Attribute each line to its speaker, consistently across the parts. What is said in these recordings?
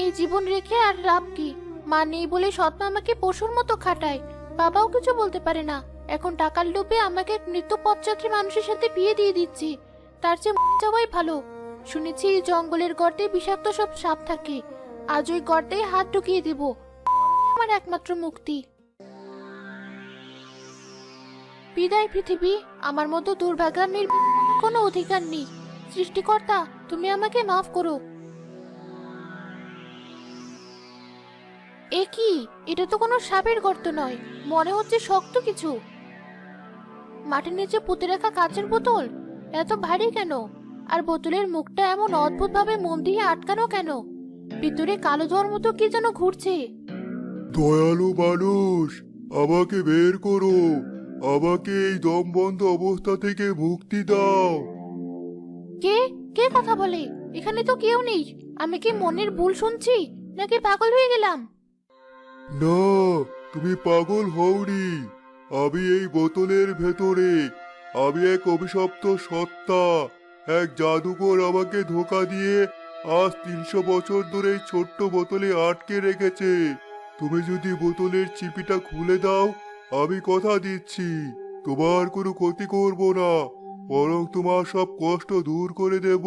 Speaker 1: এই জীবন রেখে আর লাভ কি? মা নেই বলে সৎমা আমাকে পশুর মতো খাটায়, বাবাও কিছু বলতে পারে না। এখন টাকার লোভে আমাকে মৃত পথযাত্রী মানুষের সাথে বিয়ে দিয়ে দিচ্ছে। তার চেয়ে মরে যাওয়াই ভালো। শুনেছি এই জঙ্গলের গর্তে বিষাক্ত সব সাপ থাকে। আজ ওই গর্তে হাত ঢুকিয়ে দেব, আমার একমাত্র মুক্তি। বিদায় পৃথিবী, আমার মতো দুর্ভাগ্যার কোনো অধিকার নেই। সৃষ্টিকর্তা, তুমি আমাকে মাফ করো। এ কি? এটা তো কোনো সাপের গর্ত নয়, মনে হচ্ছে শক্ত কিছু। মাটির নিচে পুঁতে রাখা কাঁচের বোতল, এত ভারী কেন? আর বোতলের মুখটা এমন অদ্ভুত ভাবে মোম দিয়ে আটকানো কেন? ভিতরে কালো ধোঁয়ার মতো কি যেন ঘুরছে।
Speaker 2: দয়ালু মানুষ, আমাকে বের করো। আমাকে এই দম বন্ধ অবস্থা থেকে মুক্তি দাও।
Speaker 1: কে কে কথা বলে? এখানে তো কেউ নেই। আমি কি মনের ভুল শুনছি, নাকি পাগল হয়ে গেলাম?
Speaker 2: না, তুমি পাগল হওনি। আমি এই বোতলের ভেতরে। আমি এক অভিশপ্ত সত্তা। এক জাদুকর আমাকে ধোঁকা দিয়ে আজ 300 বছর ধরে এই ছোট্ট বোতলে আটকে রেখেছে। তুমি যদি বোতলের চিপিটা খুলে দাও, আমি কথা দিচ্ছি তোমার কোনো ক্ষতি করব না, বরং তোমার সব কষ্ট দূর করে দেব।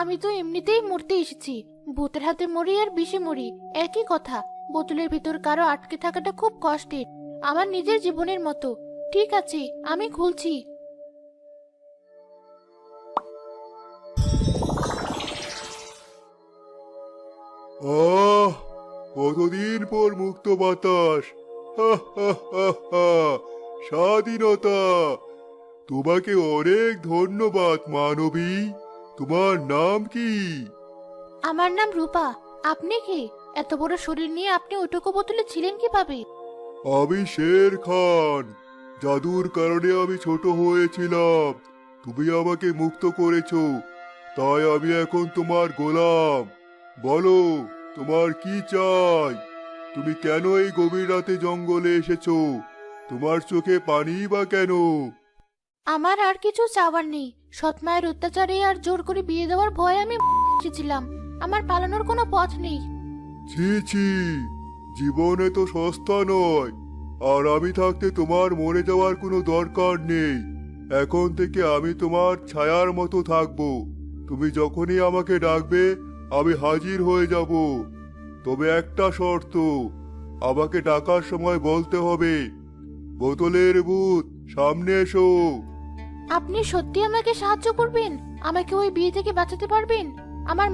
Speaker 1: আমি তো এমনিতেই মরতে এসেছি। ভূতের হাতে মরি আর বিষে মরি, একই কথা। বোতলের ভিতর কারো আটকে থাকাটা খুব কষ্টের, আমার নিজের জীবনের মতো। ঠিক আছে, আমি খুলছি।
Speaker 2: আহ, কতদিন পর মুক্ত বাতাস। হা হা হা হা, স্বাধীনতা। তোমাকে অনেক ধন্যবাদ মানবী। তোমার নাম কি?
Speaker 1: আমার নাম রূপা। আপনি কে? এত বড় শরীর নিয়ে আপনি ওটুকু বোতলে ছিলেন কিভাবে?
Speaker 2: আমি শের খান। জাদুর কারণে আমি ছোট হয়েছিলাম। তুমি আমাকে মুক্ত করেছো, তাই আমি এখন তোমার গোলাম। বলো, তোমার কি চাই? তুমি কেন এই গভীর রাতে জঙ্গলে এসেছো? তোমার চোখে পানি বা কেন?
Speaker 1: আমার আর কিছু চাওয়ার নেই। সৎ মায়ের অত্যাচারে আর জোর করে বিয়ে দেওয়ার ভয়ে আমি এসেছিলাম। আমার পালানোর কোনো পথ নেই।
Speaker 2: ছি ছি, জীবনে তো সস্তা নয়। আর আমি থাকতে তোমার মরে যাওয়ার কোনো দরকার নেই। এখন থেকে আমি তোমার ছায়ার মতো থাকবো। তুমি যখনই আমাকে ডাকবে, আমি হাজির হয়ে যাব। তবে একটা শর্ত, আমাকে ডাকার সময় বলতে হবে, বোতলের ভূত সামনে এসো।
Speaker 1: আপনি সত্যি আমাকে সাহায্য করবেন? আমাকে ওই বিয়ে থেকে বাঁচাতে পারবেন? আমার